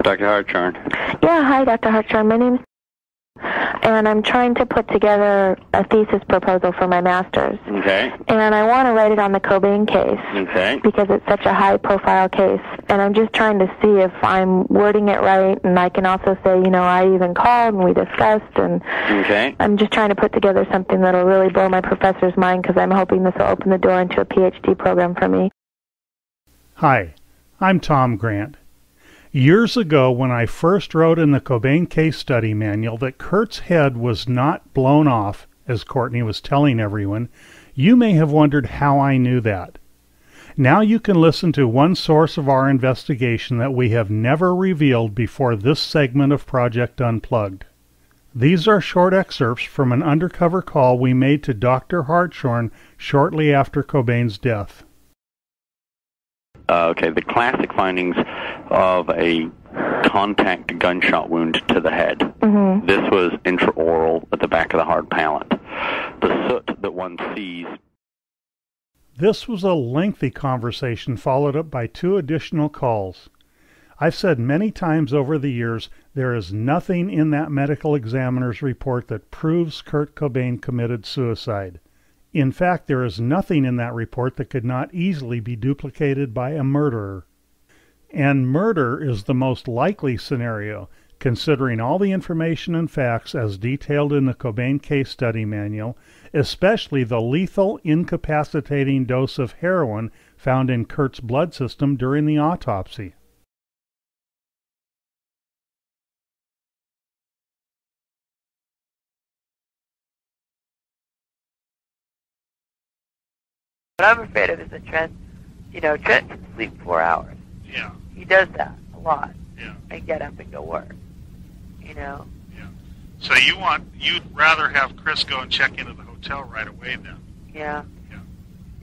Dr. Hartshorn. Yeah, hi, Dr. Hartshorn. My name's and I'm trying to put together a thesis proposal for my master's. Okay. And I want to write it on the Cobain case. Okay. Because it's such a high-profile case. And I'm just trying to see if I'm wording it right, and I can also say, you know, I even called and we discussed, and okay. I'm just trying to put together something that'll really blow my professor's mind, because I'm hoping this will open the door into a PhD program for me. Hi, I'm Tom Grant. Years ago, when I first wrote in the Cobain case study manual that Kurt's head was not blown off, as Courtney was telling everyone, you may have wondered how I knew that. Now you can listen to one source of our investigation that we have never revealed before this segment of Project Unplugged. These are short excerpts from an undercover call we made to Dr. Hartshorn shortly after Cobain's death. Okay, the classic findings of a contact gunshot wound to the head. Mm-hmm. This was intraoral at the back of the hard palate. The soot that one sees. This was a lengthy conversation followed up by 2 additional calls. I've said many times over the years, there is nothing in that medical examiner's report that proves Kurt Cobain committed suicide. In fact, there is nothing in that report that could not easily be duplicated by a murderer. And murder is the most likely scenario, considering all the information and facts as detailed in the Cobain case study manual, especially the lethal, incapacitating dose of heroin found in Kurt's blood system during the autopsy. What I'm afraid of is that Trent, Trent can sleep 4 hours. Yeah. He does that a lot. Yeah. And get up and go work. Yeah. So you'd rather have Chris go and check into the hotel right away then? Yeah.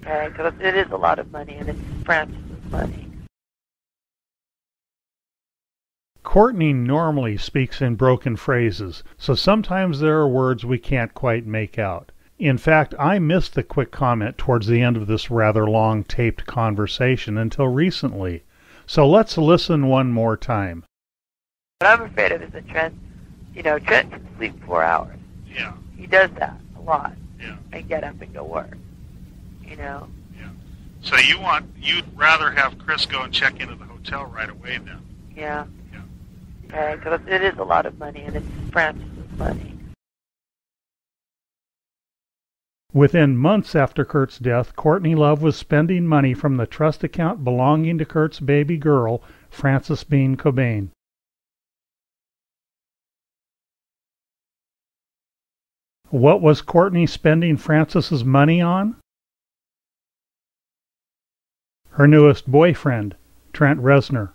Yeah. Because it is a lot of money, and it's Francis's money. Courtney normally speaks in broken phrases, so sometimes there are words we can't quite make out. In fact, I missed the quick comment towards the end of this rather long taped conversation until recently. So let's listen one more time. What I'm afraid of is that Trent, Trent can sleep 4 hours. Yeah. He does that a lot. Yeah. And get up and go work. Yeah. So you'd rather have Chris go and check into the hotel right away then? Yeah. Yeah. Because it is a lot of money, and it's Francis's money. Within months after Kurt's death, Courtney Love was spending money from the trust account belonging to Kurt's baby girl, Frances Bean Cobain. What was Courtney spending Frances's money on? Her newest boyfriend, Trent Reznor.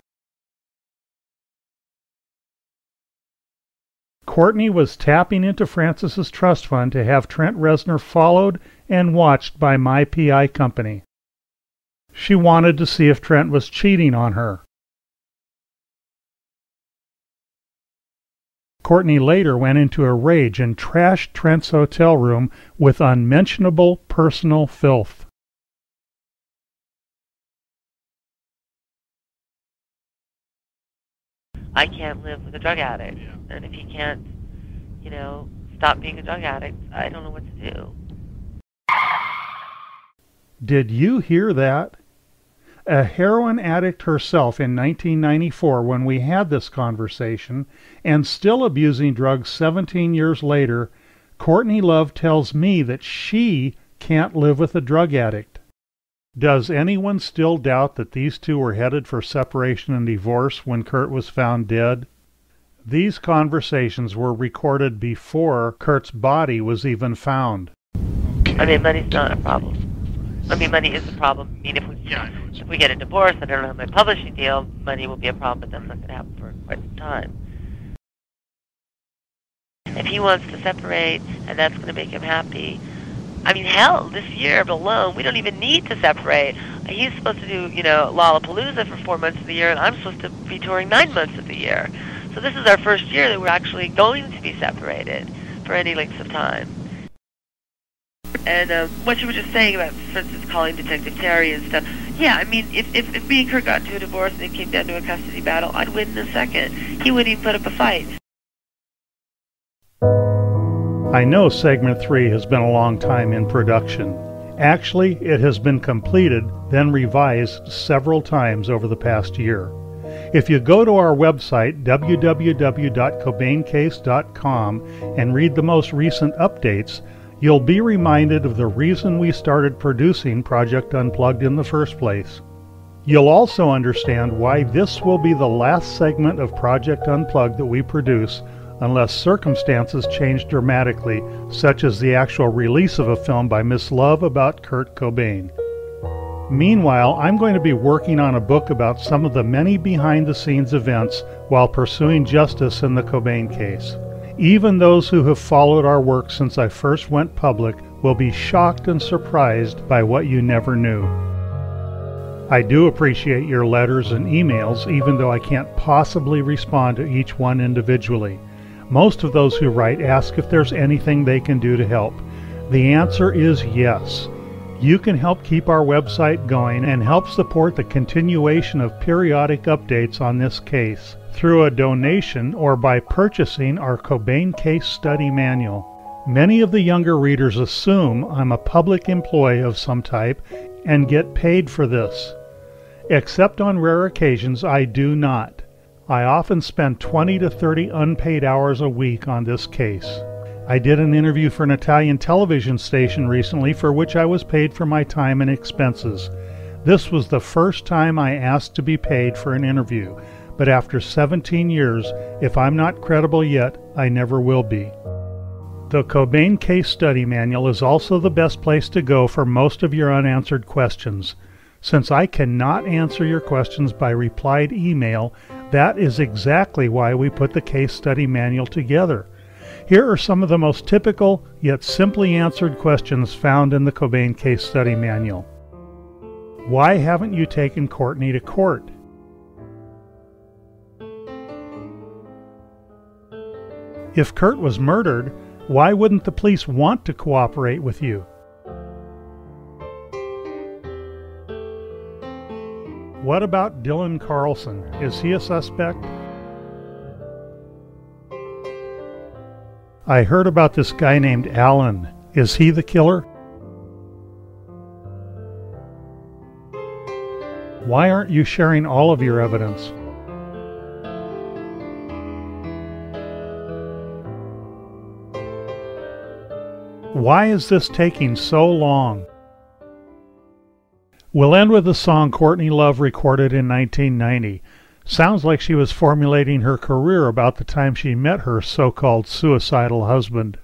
Courtney was tapping into Frances's trust fund to have Trent Reznor followed and watched by My PI Company. She wanted to see if Trent was cheating on her. Courtney later went into a rage and trashed Trent's hotel room with unmentionable personal filth. I can't live with a drug addict. Yeah. And if he can't, stop being a drug addict, I don't know what to do. Did you hear that? A heroin addict herself in 1994 when we had this conversation, and still abusing drugs 17 years later, Courtney Love tells me that she can't live with a drug addict. Does anyone still doubt that these two were headed for separation and divorce when Kurt was found dead? These conversations were recorded before Kurt's body was even found. Okay. I mean, money's not a problem. I mean, money is a problem. I mean, if we get a divorce and I don't have my publishing deal, money will be a problem, but that's not going to happen for quite some time. If he wants to separate and that's going to make him happy, I mean, hell, this year alone, we don't even need to separate. He's supposed to do, Lollapalooza for 4 months of the year, and I'm supposed to be touring 9 months of the year. So this is our first year that we're actually going to be separated for any length of time. And what you were just saying about, for instance, calling Detective Terry and stuff, yeah, I mean, if me and Kurt got into a divorce and it came down to a custody battle, I'd win in a second. He wouldn't even put up a fight. I know Segment 3 has been a long time in production. Actually, it has been completed, then revised several times over the past year. If you go to our website, www.cobaincase.com, and read the most recent updates, you'll be reminded of the reason we started producing Project Unplugged in the first place. You'll also understand why this will be the last segment of Project Unplugged that we produce, unless circumstances change dramatically, such as the actual release of a film by Miss Love about Kurt Cobain. Meanwhile, I'm going to be working on a book about some of the many behind-the-scenes events while pursuing justice in the Cobain case. Even those who have followed our work since I first went public will be shocked and surprised by what you never knew. I do appreciate your letters and emails, even though I can't possibly respond to each one individually. Most of those who write ask if there's anything they can do to help. The answer is yes. You can help keep our website going and help support the continuation of periodic updates on this case through a donation or by purchasing our Cobain Case Study Manual. Many of the younger readers assume I'm a public employee of some type and get paid for this. Except on rare occasions, I do not. I often spend 20 to 30 unpaid hours a week on this case. I did an interview for an Italian television station recently for which I was paid for my time and expenses. This was the first time I asked to be paid for an interview, but after 17 years, if I'm not credible yet, I never will be. The Cobain Case Study Manual is also the best place to go for most of your unanswered questions. Since I cannot answer your questions by replied email, that is exactly why we put the Case Study Manual together. Here are some of the most typical, yet simply answered questions found in the Cobain Case Study Manual. Why haven't you taken Courtney to court? If Kurt was murdered, why wouldn't the police want to cooperate with you? What about Dylan Carlson? Is he a suspect? I heard about this guy named Alan. Is he the killer? Why aren't you sharing all of your evidence? Why is this taking so long? We'll end with a song Courtney Love recorded in 1990. Sounds like she was formulating her career about the time she met her so-called suicidal husband.